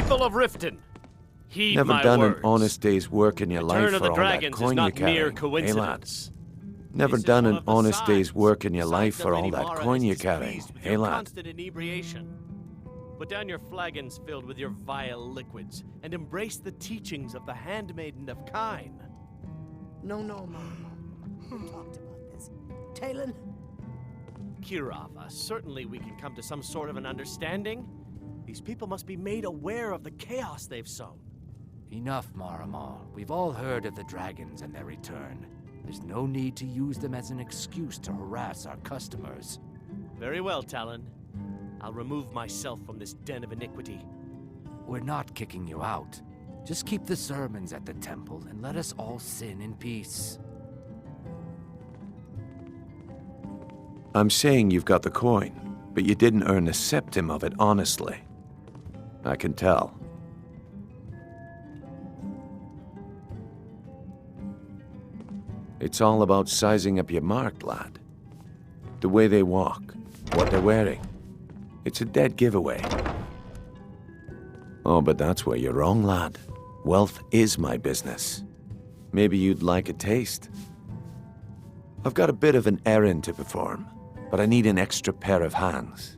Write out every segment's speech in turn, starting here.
People of Riften, heed Never my done words. an honest day's work in your life Return of for the all that dragons coin is you not carry, mere eh, lad? coincidence. Never This is done one an of the honest day's signs. work in your Besides life that for all Lady that Mara coin is you carry, displeased with eh, your lad? constant inebriation. Put down your flagons filled with your vile liquids and embrace the teachings of the Handmaiden of Kine. No, Mama. We talked about this. Talon? Kirava, certainly we can come to some sort of an understanding. These people must be made aware of the chaos they've sown. Enough, Maramal. We've all heard of the dragons and their return. There's no need to use them as an excuse to harass our customers. Very well, Talon. I'll remove myself from this den of iniquity. We're not kicking you out. Just keep the sermons at the temple and let us all sin in peace. I'm saying you've got the coin, but you didn't earn a septim of it honestly. I can tell. It's all about sizing up your mark, lad. The way they walk, what they're wearing. It's a dead giveaway. Oh, but that's where you're wrong, lad. Wealth is my business. Maybe you'd like a taste. I've got a bit of an errand to perform, but I need an extra pair of hands.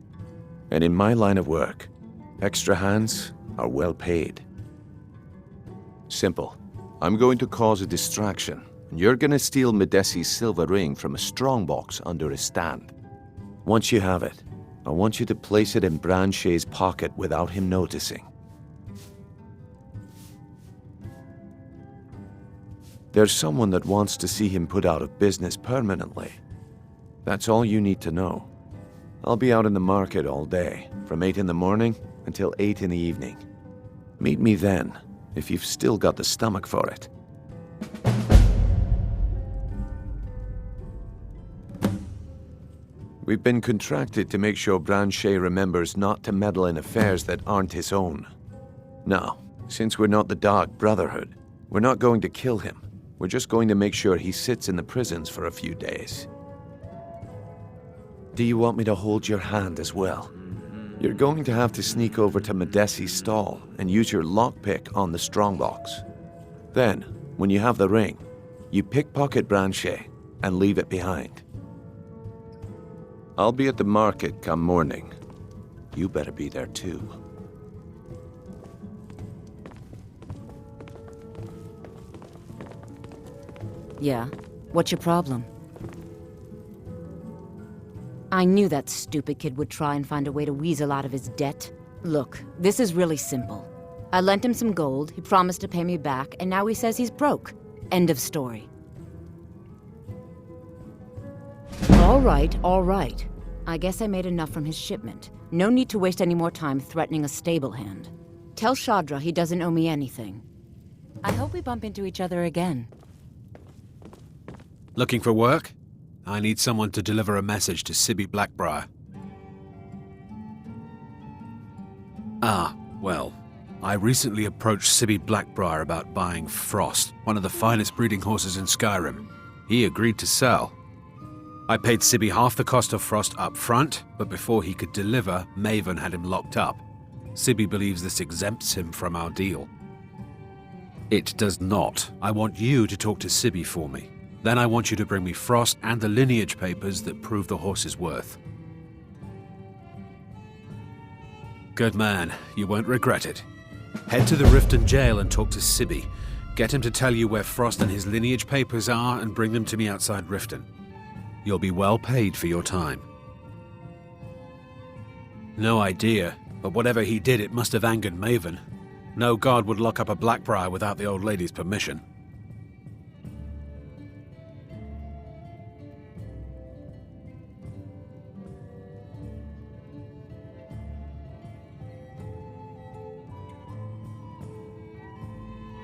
And in my line of work, extra hands are well paid. Simple. I'm going to cause a distraction, and you're gonna steal Medesi's silver ring from a strongbox under a stand. Once you have it, I want you to place it in Branche's pocket without him noticing. There's someone that wants to see him put out of business permanently. That's all you need to know. I'll be out in the market all day, from 8 in the morning until 8 in the evening. Meet me then, if you've still got the stomach for it. We've been contracted to make sure Branche remembers not to meddle in affairs that aren't his own. Now, since we're not the Dark Brotherhood, we're not going to kill him. We're just going to make sure he sits in the prisons for a few days. Do you want me to hold your hand as well? You're going to have to sneak over to Medesi's stall and use your lockpick on the strongbox. Then, when you have the ring, you pickpocket Branche and leave it behind. I'll be at the market come morning. You better be there too. Yeah? What's your problem? I knew that stupid kid would try and find a way to weasel out of his debt. Look, this is really simple. I lent him some gold, he promised to pay me back, and now he says he's broke. End of story. All right. I guess I made enough from his shipment. No need to waste any more time threatening a stable hand. Tell Shadra he doesn't owe me anything. I hope we bump into each other again. Looking for work? I need someone to deliver a message to Sibby Blackbriar. Ah, well, I recently approached Sibby Blackbriar about buying Frost, one of the finest breeding horses in Skyrim. He agreed to sell. I paid Sibby half the cost of Frost up front, but before he could deliver, Maven had him locked up. Sibby believes this exempts him from our deal. It does not. I want you to talk to Sibby for me. Then I want you to bring me Frost and the lineage papers that prove the horse's worth. Good man, you won't regret it. Head to the Riften jail and talk to Sibby. Get him to tell you where Frost and his lineage papers are and bring them to me outside Riften. You'll be well paid for your time. No idea, but whatever he did, it must have angered Maven. No guard would lock up a Blackbriar without the old lady's permission.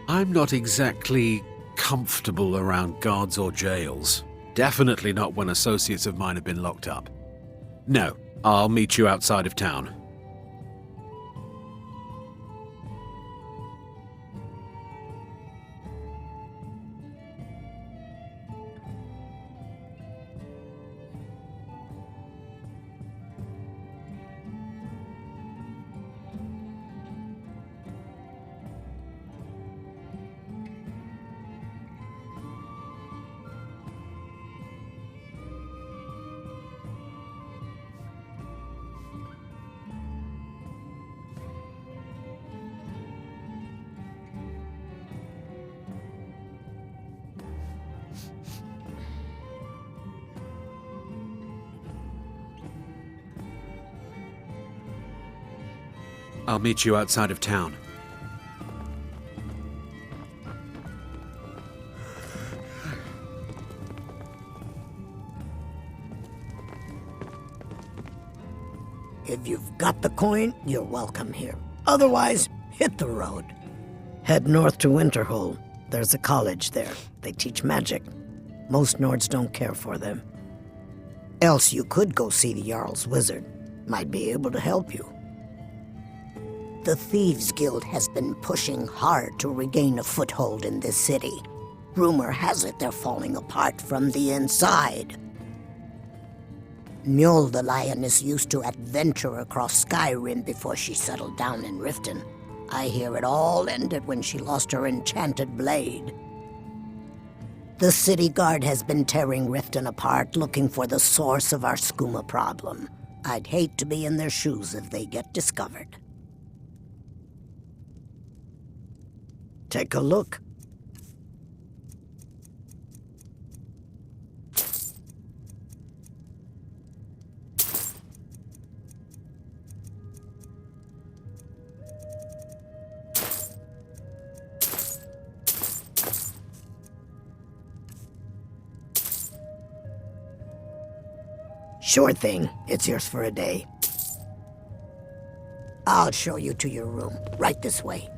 I'm not exactly comfortable around guards or jails. Definitely not when associates of mine have been locked up. No, I'll meet you outside of town. I'll meet you outside of town. If you've got the coin, you're welcome here. Otherwise, hit the road. Head north to Winterhold. There's a college there. They teach magic. Most Nords don't care for them. Else you could go see the Jarl's wizard. Might be able to help you. The Thieves Guild has been pushing hard to regain a foothold in this city. Rumor has it they're falling apart from the inside. Mjol the Lioness used to adventure across Skyrim before she settled down in Riften. I hear it all ended when she lost her enchanted blade. The city guard has been tearing Riften apart looking for the source of our skooma problem. I'd hate to be in their shoes if they get discovered. Take a look. Sure thing. It's yours for a day. I'll show you to your room. Right this way.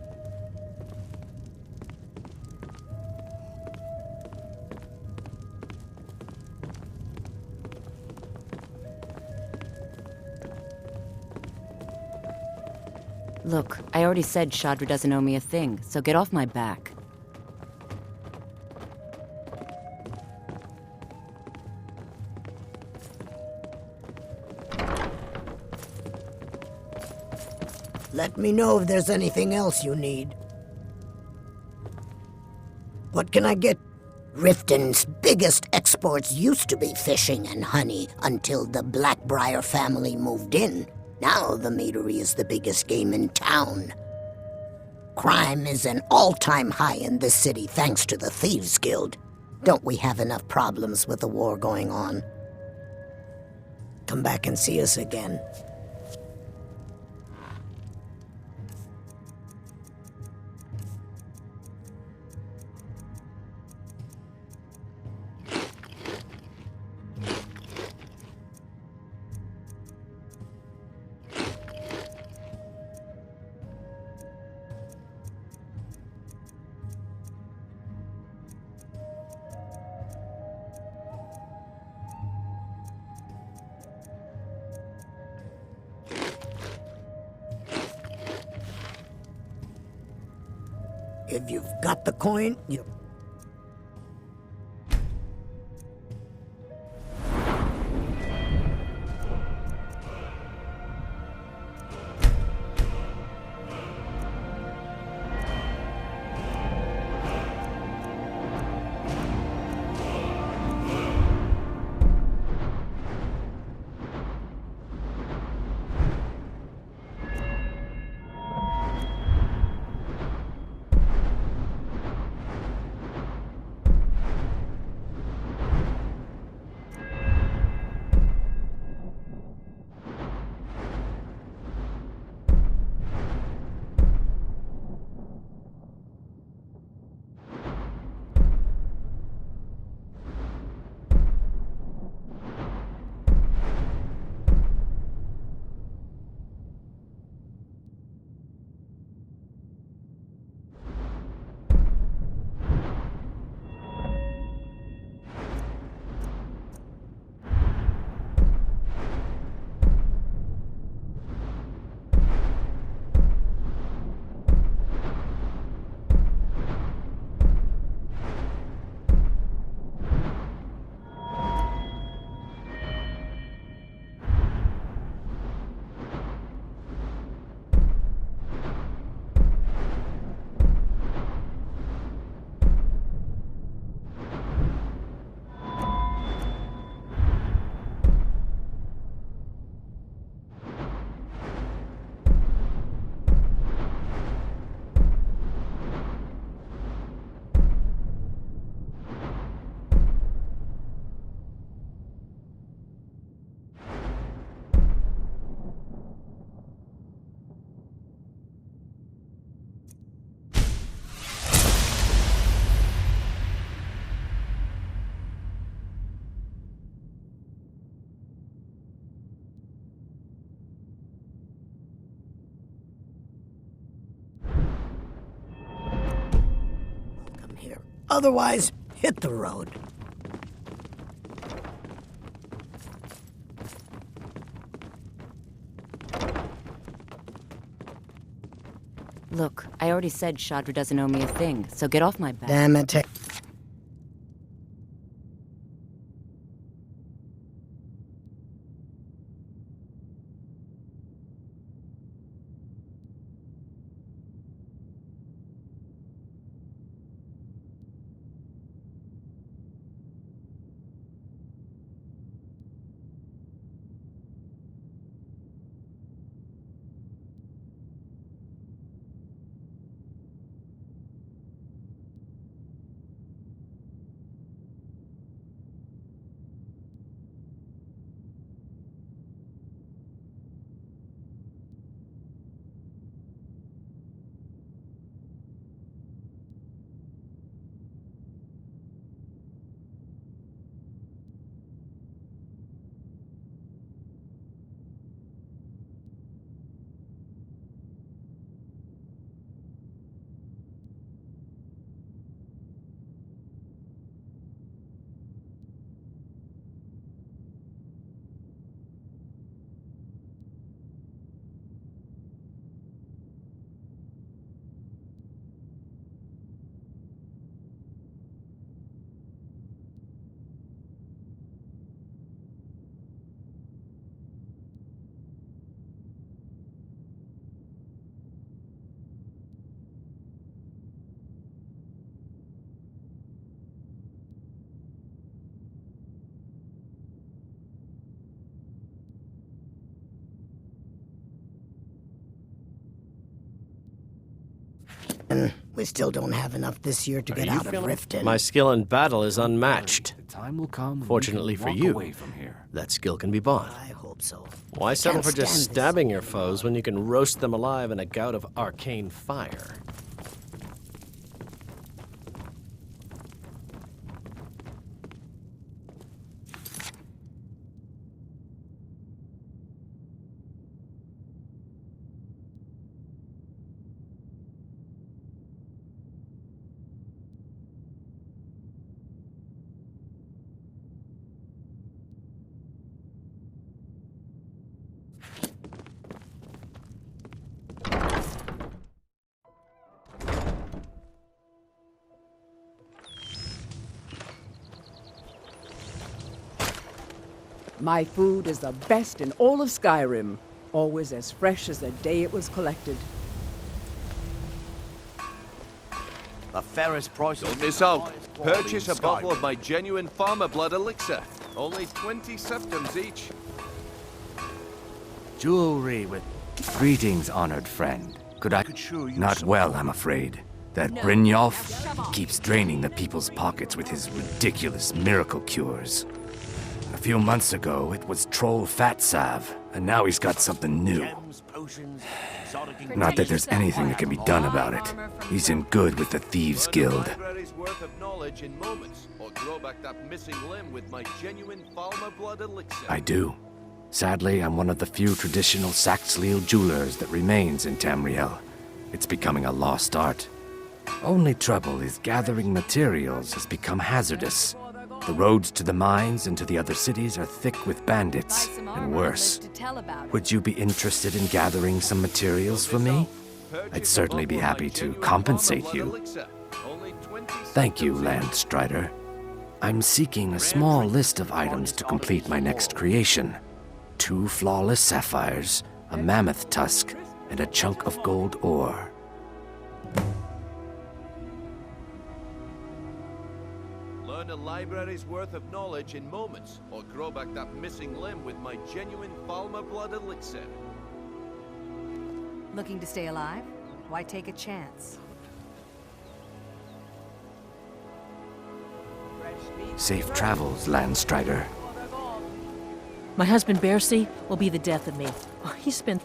Look, I already said Shadra doesn't owe me a thing, so get off my back. Let me know if there's anything else you need. What can I get? Riften's biggest exports used to be fishing and honey until the Blackbriar family moved in. Now the meadery is the biggest game in town. Crime is an all-time high in this city thanks to the Thieves Guild. Don't we have enough problems with the war going on? Come back and see us again. If you've got the coin, you... Otherwise, hit the road. Look, I already said Shadra doesn't owe me a thing, so get off my back. Damn it. We still don't have enough this year to get out of Riften. My skill in battle is unmatched. The time will come when Fortunately we can for walk you, away from here. that skill can be bought. I hope so. Why settle for Can't just stand this. stabbing your foes when you can roast them alive in a gout of arcane fire? My food is the best in all of Skyrim, always as fresh as the day it was collected. The fairest price. Don't miss out. Purchase a bottle of my genuine farmer blood elixir. Only 20 septims each. Jewelry with... Greetings, honored friend. Could I... Not well, I'm afraid. That Brynjolf keeps draining the people's pockets with his ridiculous miracle cures. A few months ago, it was Troll Fatsav, and now he's got something new. Not that there's anything that can be done about it. He's in good with the Thieves' Guild. Library's worth of knowledge in moments, or grow back that missing limb with my genuine Falmer blood elixir. I do. Sadly, I'm one of the few traditional Saxhleel jewelers that remains in Tamriel. It's becoming a lost art. Only trouble is gathering materials has become hazardous. The roads to the mines and to the other cities are thick with bandits, and worse. Would you be interested in gathering some materials for me? I'd certainly be happy to compensate you. Thank you, Landstrider. I'm seeking a small list of items to complete my next creation. 2 flawless sapphires, a mammoth tusk, and a chunk of gold ore. Learn a library's worth of knowledge in moments, or grow back that missing limb with my genuine Falmer blood elixir. Looking to stay alive? Why take a chance? Safe travels, Landstrider. My husband, Bercy, will be the death of me. He spent...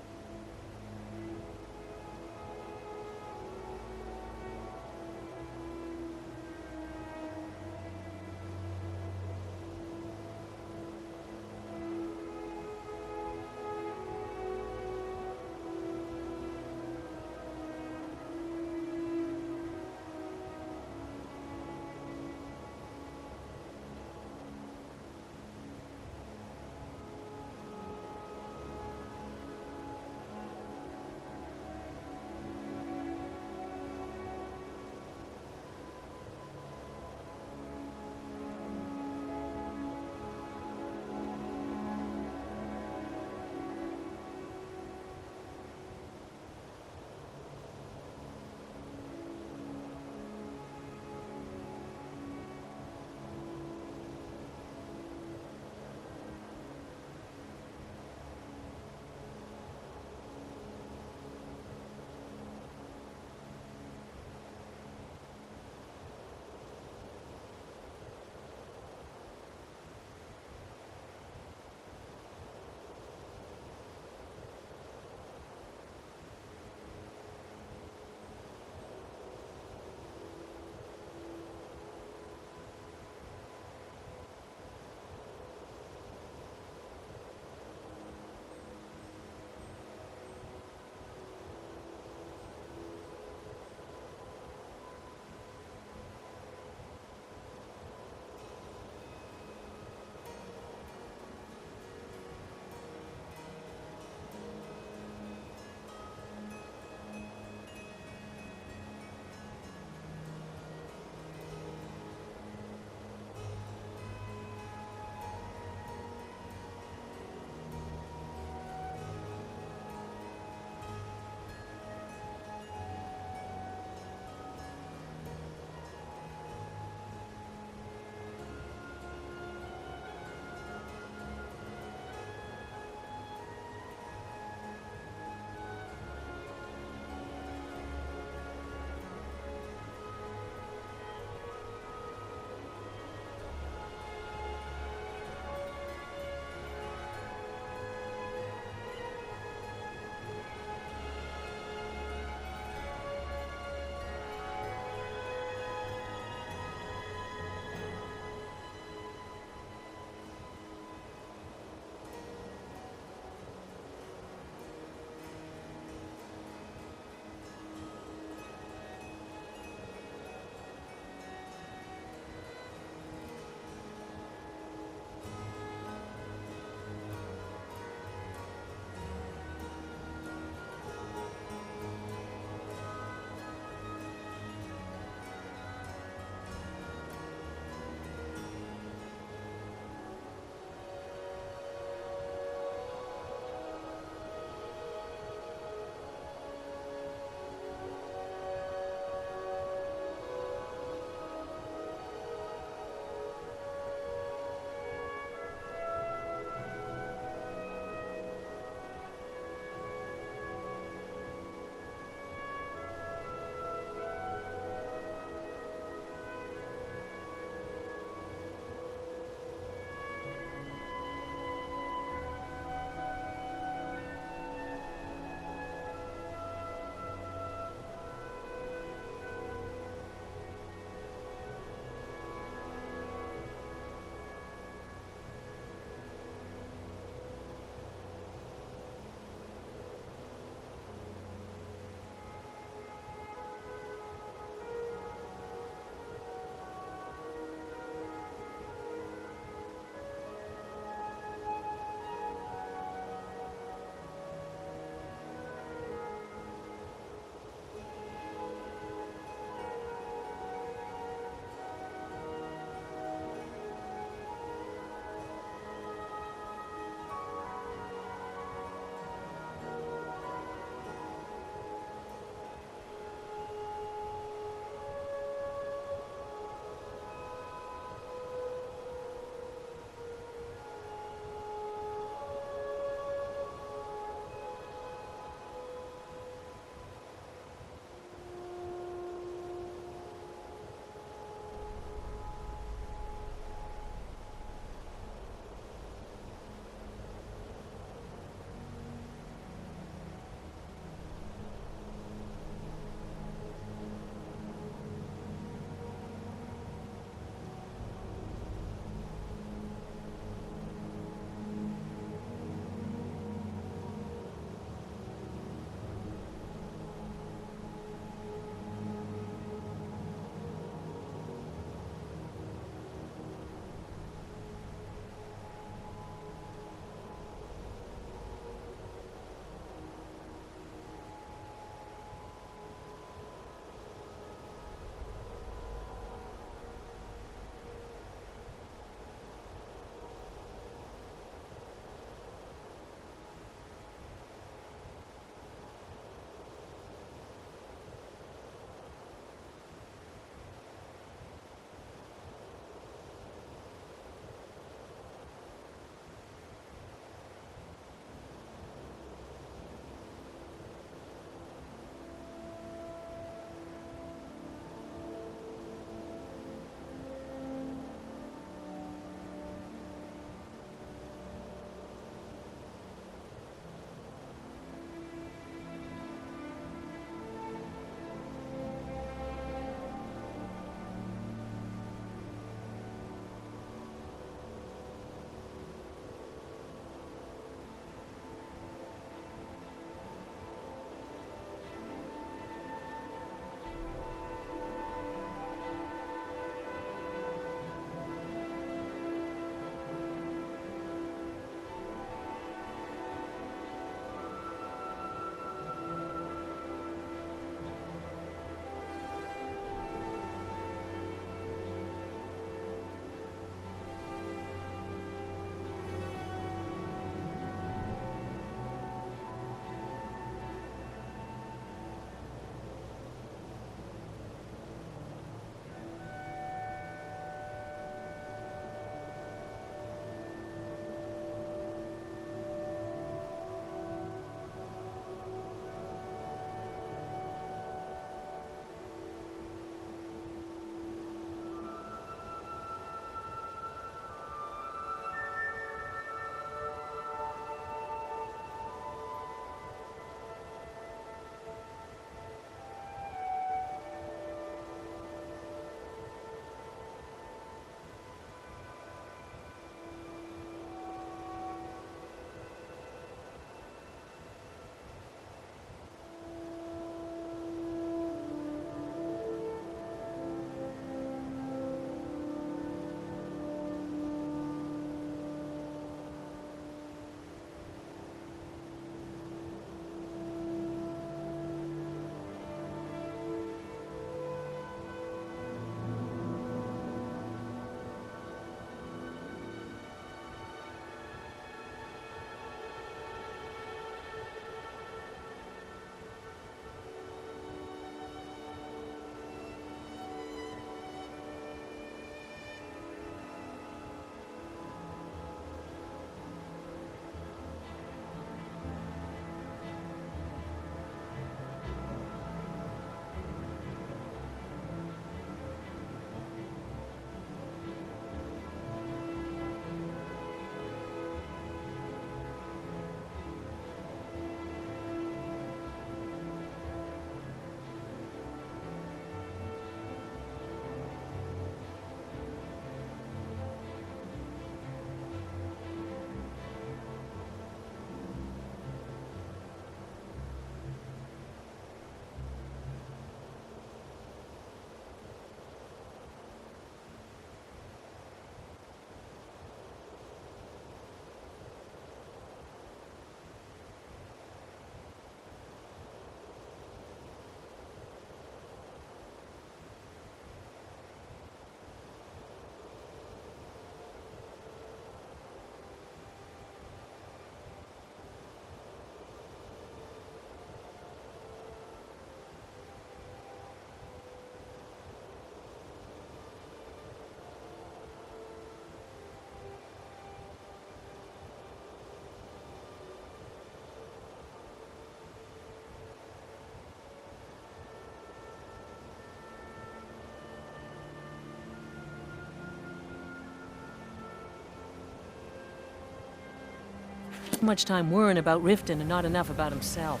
Much time worrying about Riften and not enough about himself.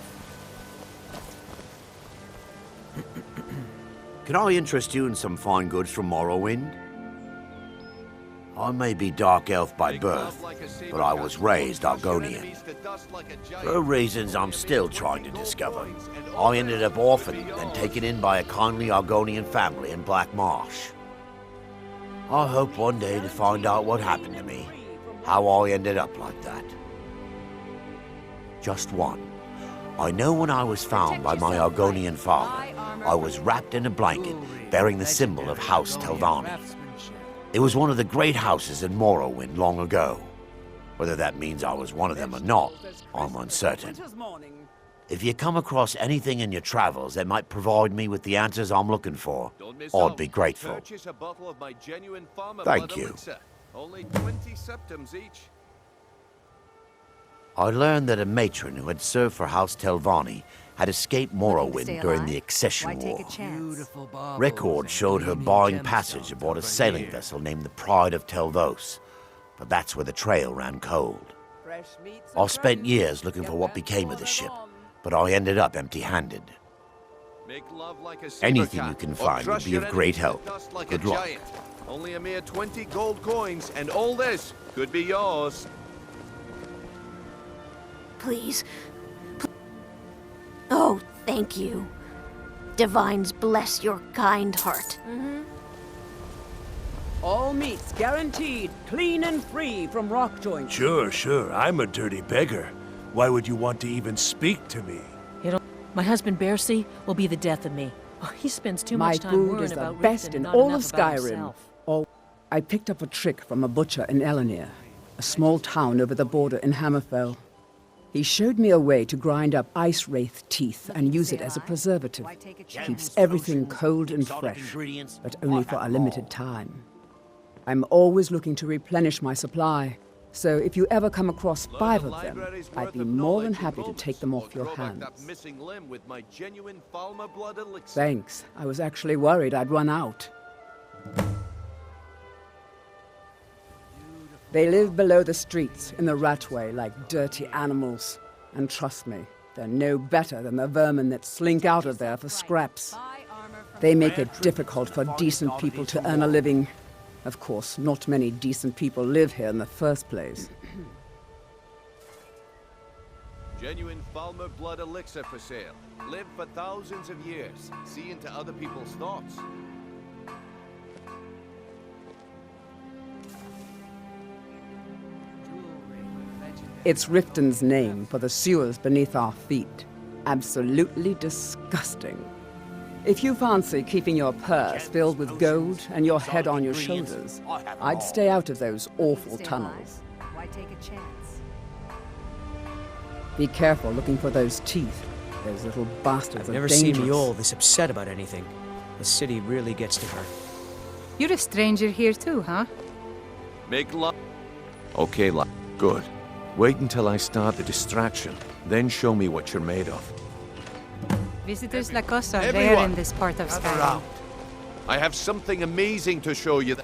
Can I interest you in some fine goods from Morrowind? I may be Dark Elf by birth, but I was raised Argonian. For reasons I'm still trying to discover, I ended up orphaned and taken in by a kindly Argonian family in Black Marsh. I hope one day to find out what happened to me, how I ended up like that. Just one. I know when I was found by my Argonian father, I was wrapped in a blanket bearing the symbol of House Telvanni. It was one of the great houses in Morrowind long ago. Whether that means I was one of them or not, I'm uncertain. If you come across anything in your travels that might provide me with the answers I'm looking for, I'd be grateful. Thank you. Only 20 septims each. I learned that a matron who had served for House Telvanni had escaped Morrowind during the Accession War. Records showed her buying passage aboard a sailing vessel named the Pride of Telvos, but that's where the trail ran cold. I spent years looking for what became of the ship, but I ended up empty-handed. Anything you can find would be of great help. Good luck. Only a mere 20 gold coins, and all this could be yours. Please. Oh, thank you. Divines bless your kind heart. All meats guaranteed, clean and free from rock joints. Sure. I'm a dirty beggar. Why would you want to even speak to me? My husband Bercy will be the death of me. Oh, he spends too much time My food worrying is the about best Riften in and not all of enough about Skyrim. himself. Oh, I picked up a trick from a butcher in Elenir, a small town over the border in Hammerfell. He showed me a way to grind up ice wraith teeth and use it as a preservative. Keeps everything cold and fresh, but only for a limited time. I'm always looking to replenish my supply, so if you ever come across 5 of them, I'd be more than happy to take them off your hands. Thanks. I was actually worried I'd run out. They live below the streets, in the Ratway, like dirty animals. And trust me, they're no better than the vermin that slink out of there for scraps. They make it difficult for decent people to earn a living. Of course, not many decent people live here in the first place. Genuine Falmer blood elixir for sale. Live for thousands of years. See into other people's thoughts. It's Riften's name for the sewers beneath our feet. Absolutely disgusting. If you fancy keeping your purse filled with gold and your head on your shoulders, I'd stay out of those awful tunnels. Why take a chance? Be careful looking for those teeth. Those little bastards I've never are seen dangerous. Mjol this upset about anything. The city really gets to her. You're a stranger here too, huh? Make love. Okay, lad. Good. Wait until I start the distraction, then show me what you're made of. Visitors like us are Everyone, rare in this part of gather Skyrim. round. I have something amazing to show you.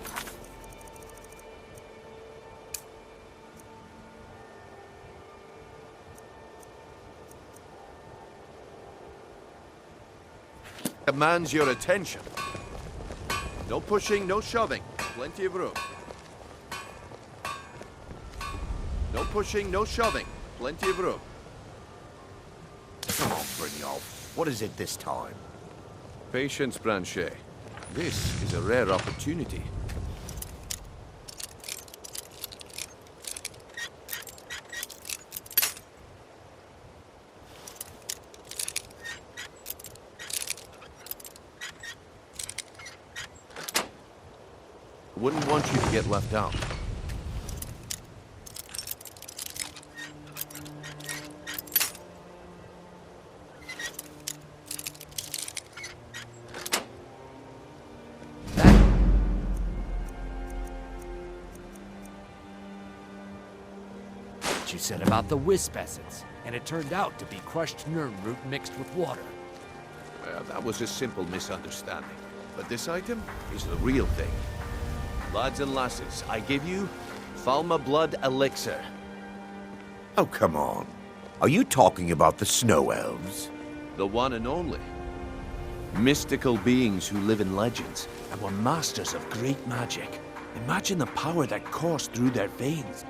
Commands your attention. No pushing, no shoving. Plenty of room. No pushing, no shoving. Plenty of room. Come on, Brynjolf. What is it this time? Patience, Branchet. This is a rare opportunity. Wouldn't want you to get left out. You said about the wisp essence, and it turned out to be crushed nirnroot mixed with water. Well, that was a simple misunderstanding. But this item is the real thing. Lads and lasses, I give you Falmer Blood Elixir. Oh, come on. Are you talking about the snow elves? The one and only. Mystical beings who live in legends. And were masters of great magic. Imagine the power that coursed through their veins.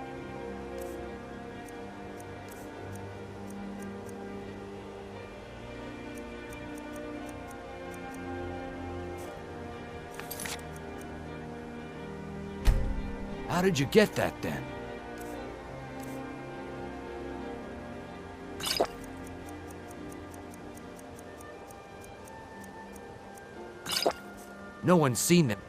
How did you get that then? No one's seen them.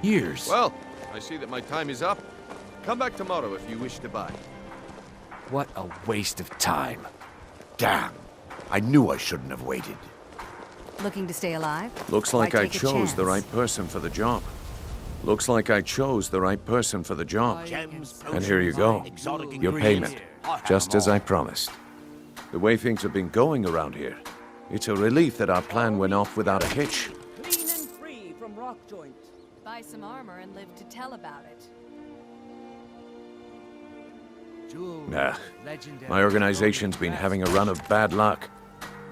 Years. Well, I see that my time is up. Come back tomorrow if you wish to buy. What a waste of time. Damn. I knew I shouldn't have waited. Looking to stay alive? Looks Why like I take a chose the chance? right person for the job. Looks like I chose the right person for the job. And here you go. Your payment. Just as I promised. The way things have been going around here, it's a relief that our plan went off without a hitch. Clean and free from rock joint. Buy some armor and live to tell about it. Nah, my organization's been having a run of bad luck.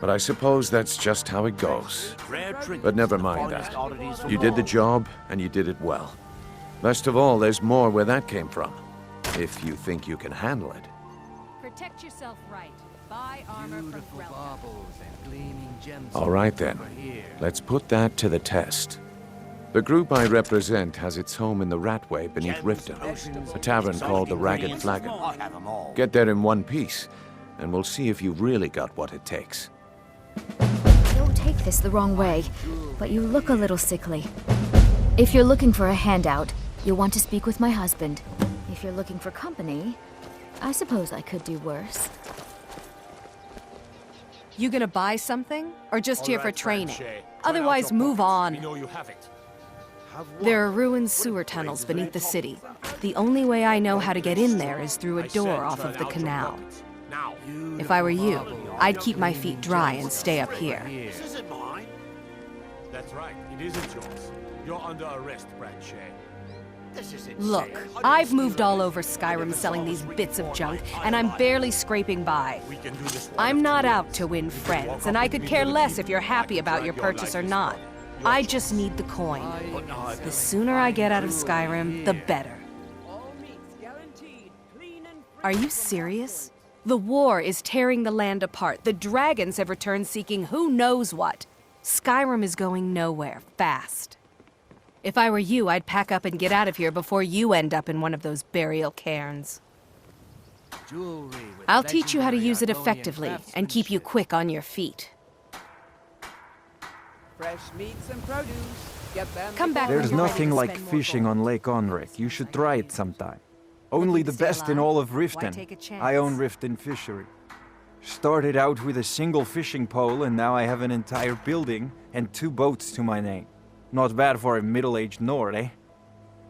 But I suppose that's just how it goes. But never mind that. You did the job, and you did it well. Best of all, there's more where that came from. If you think you can handle it. Protect yourself right. Buy armor from Grelka. All right then. Let's put that to the test. The group I represent has its home in the Ratway beneath Riften, a tavern called the Ragged Flagon. Get there in one piece, and we'll see if you've really got what it takes. Don't take this the wrong way, but you look a little sickly. If you're looking for a handout, you'll want to speak with my husband. If you're looking for company, I suppose I could do worse. You gonna buy something? Or just here for training? Otherwise, move on. There are ruined sewer tunnels beneath the city. The only way I know how to get in there is through a door off of the canal. If I were you, I'd keep my feet dry and stay up here. This isn't mine. That's right. It isn't yours. You're under arrest, Bradshaw. This is insane. Look, I've moved all over Skyrim selling these bits of junk, and I'm barely scraping by. I'm not out to win friends, and I could care less if you're happy about your purchase or not. I just need the coin. The sooner I get out of Skyrim, the better. Are you serious? The war is tearing the land apart. The dragons have returned seeking who knows what. Skyrim is going nowhere, fast. If I were you, I'd pack up and get out of here before you end up in one of those burial cairns. I'll teach you how to use it effectively and keep you quick on your feet. Fresh meats and produce. Get them. Come back. There's nothing like fishing on Lake Onrith. You should try it sometime. Only the best in all of Riften. I own Riften Fishery. Started out with a single fishing pole, and now I have an entire building and 2 boats to my name. Not bad for a middle-aged Nord, eh?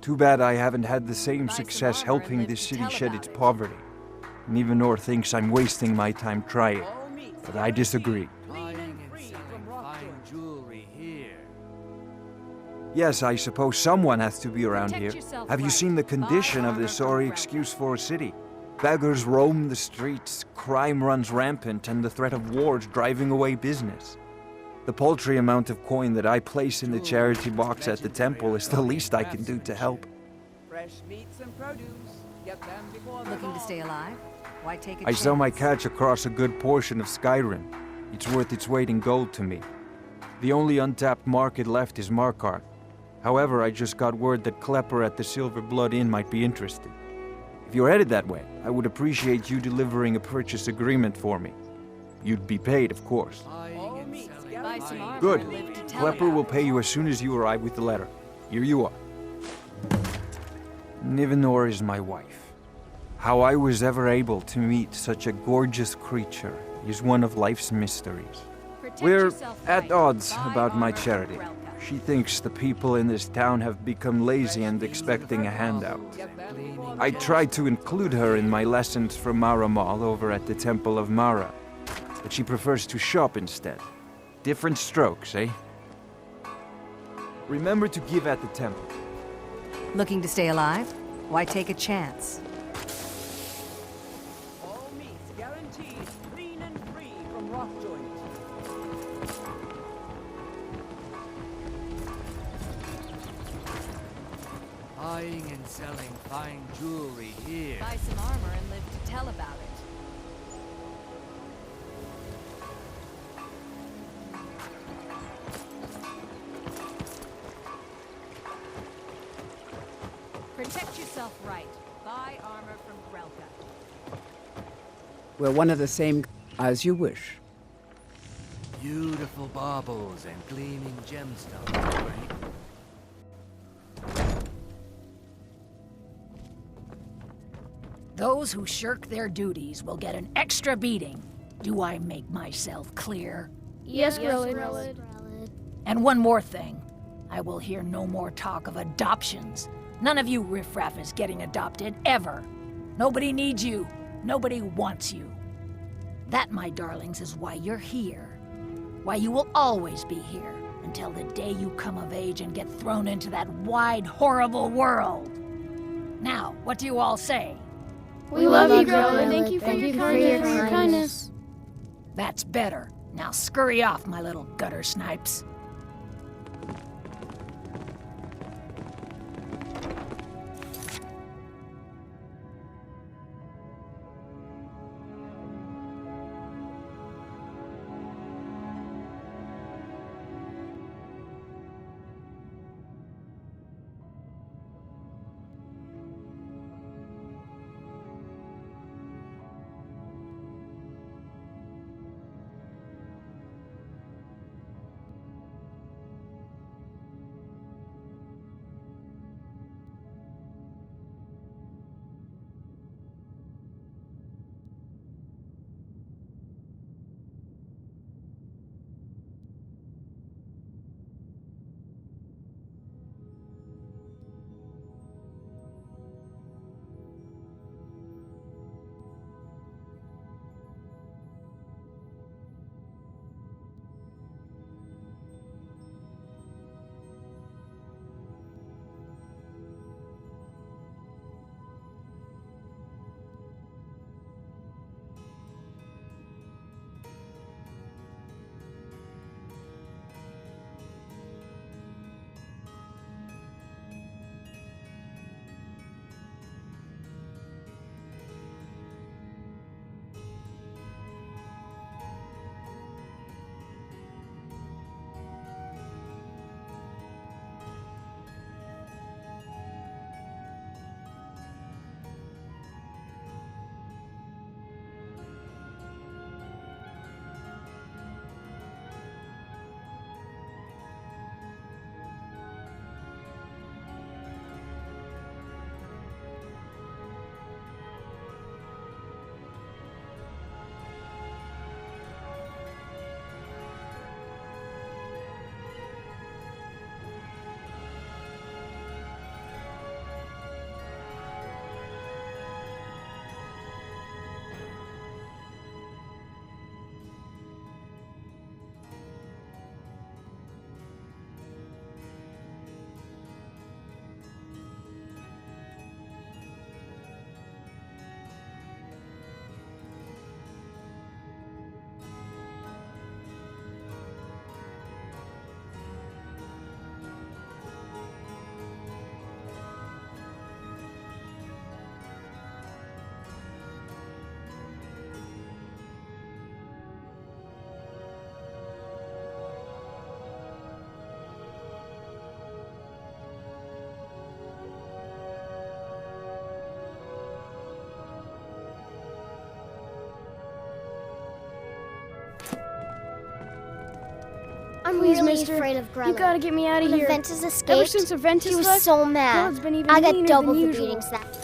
Too bad I haven't had the same success helping this city shed its poverty. Nivenor thinks I'm wasting my time trying, but I disagree. Yes, I suppose someone has to be around here. Have you seen the condition of this sorry excuse for a city? Beggars roam the streets, crime runs rampant, and the threat of war is driving away business. The paltry amount of coin that I place in the charity box at the temple is the least I can do to help. Fresh meats and produce. Get them before the Looking to stay alive? Why take a I sell my chance? catch across a good portion of Skyrim. It's worth its weight in gold to me. The only untapped market left is Markarth. However, I just got word that Klepper at the Silver Blood Inn might be interested. If you're headed that way, I would appreciate you delivering a purchase agreement for me. You'd be paid, of course. Buy some armor Good. and live to tell Klepper about will it. pay you as soon as you arrive with the letter. Here you are. Nivenor is my wife. How I was ever able to meet such a gorgeous creature is one of life's mysteries. We're at odds about my charity. She thinks the people in this town have become lazy and expecting a handout. I tried to include her in my lessons from Mara Mall over at the Temple of Mara. but she prefers to shop instead. Different strokes, eh? Remember to give at the temple. Looking to stay alive? Why take a chance? All meats guaranteed clean and free from rock joints. Buying and selling fine jewelry here. Buy some armor and live to tell about it. Protect yourself right. Buy armor from Grelka. We're one of the same. As you wish. Beautiful baubles and gleaming gemstones, right? Those who shirk their duties will get an extra beating. Do I make myself clear? Yes, Grelod. And one more thing. I will hear no more talk of adoptions. None of you riffraff is getting adopted, ever. Nobody needs you. Nobody wants you. That, my darlings, is why you're here. Why you will always be here, until the day you come of age and get thrown into that wide, horrible world. Now, what do you all say? We love you, Grelod. Thank you for your kindness. That's better. Now scurry off, my little gutter snipes. I'm Please, really mister, afraid of Grelod. you gotta get me out of When here. Aventus escaped, Ever since Aventus she was left, so mad. Grelod's been even I got meaner double than the usual. beatings that.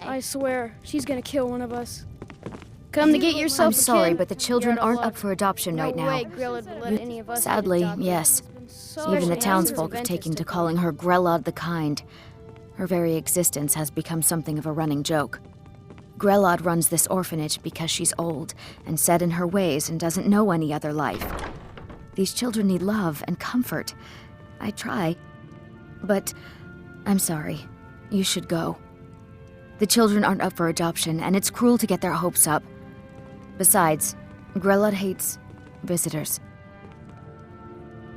I swear, she's gonna kill one of us. Come to get yourself I'm a sorry, kid. but the children You're out of aren't luck. up for adoption No right now. way Grellad would let any of us Sadly, adopt her. yes. So Even the much townsfolk nonsense have taken to Ventus calling her Grellad the Kind. Her very existence has become something of a running joke. Grellad runs this orphanage because she's old and set in her ways and doesn't know any other life. These children need love and comfort. I try. But I'm sorry. You should go. The children aren't up for adoption, and it's cruel to get their hopes up. Besides, Grellad hates visitors.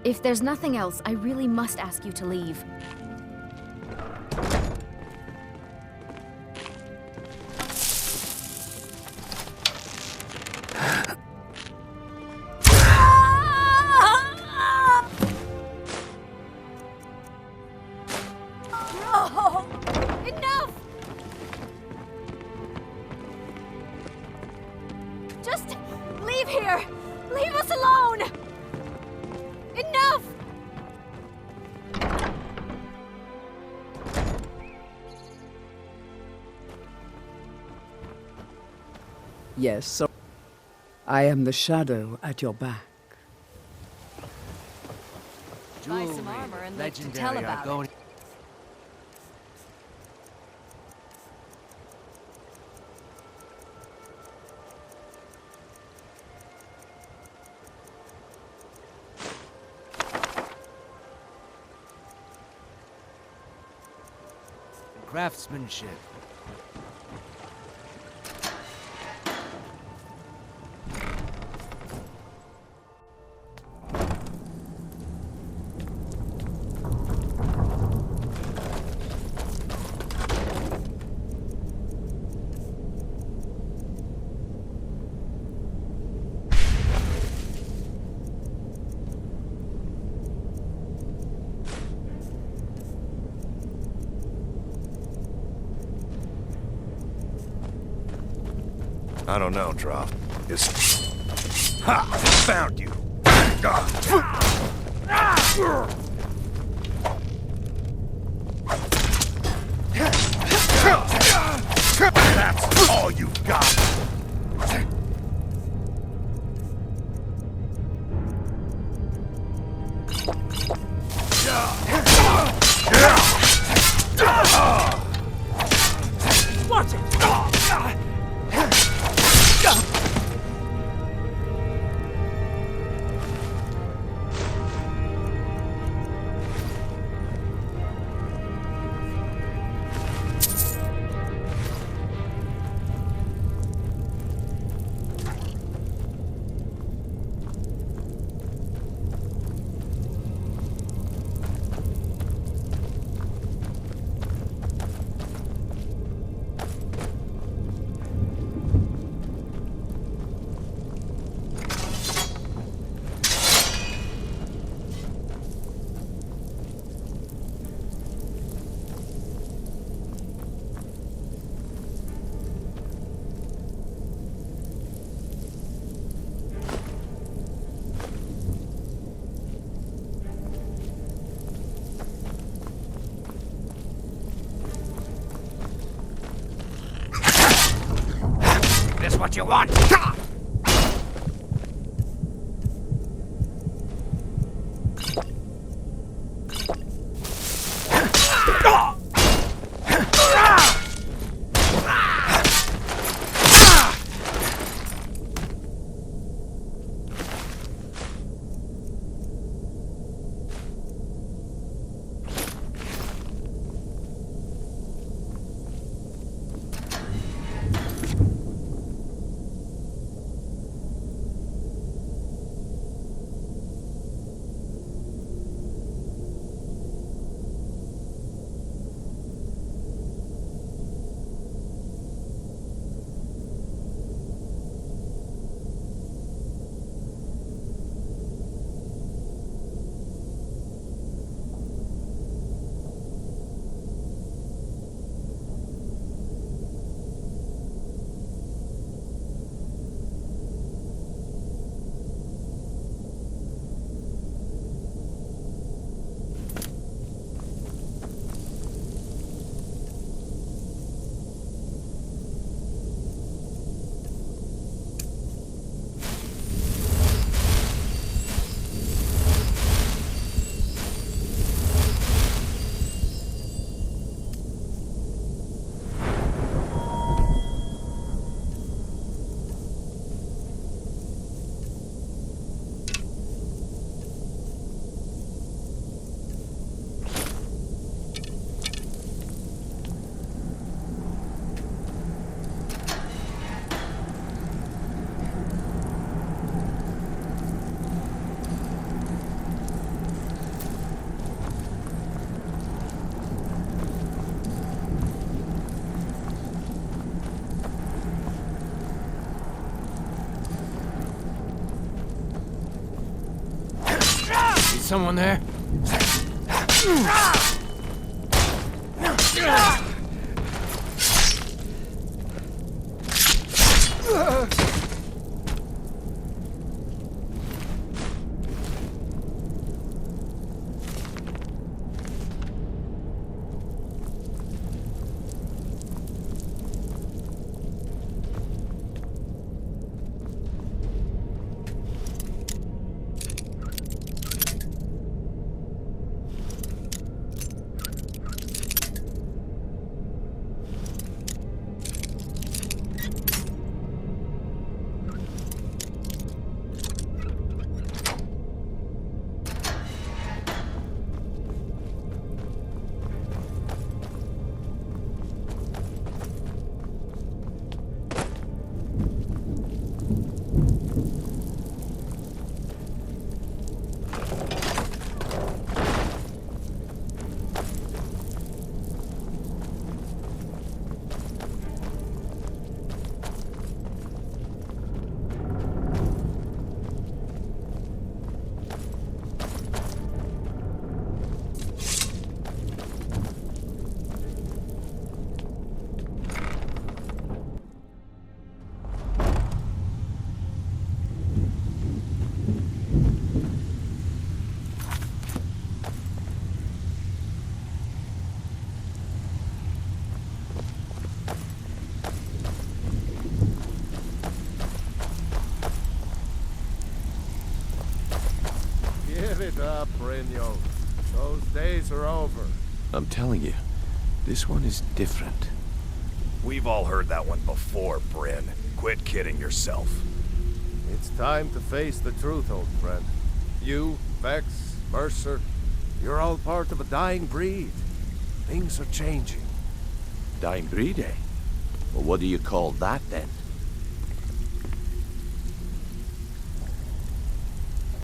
If there's nothing else, I really must ask you to leave. No! Enough! Just leave here! Leave us alone! Enough! Yes, so I am the shadow at your back. Buy some armor and live to tell about it. Craftsmanship. I don't know, Droff. It's... Ha! Found you! That's all you got! Watch it! This what you want? someone there? Give it up, Brynjolf. Those days are over. I'm telling you, this one is different. We've all heard that one before, Bryn. Quit kidding yourself. It's time to face the truth, old friend. You, Vex, Mercer, you're all part of a dying breed. Things are changing. Dying breed, eh? Well, what do you call that, then?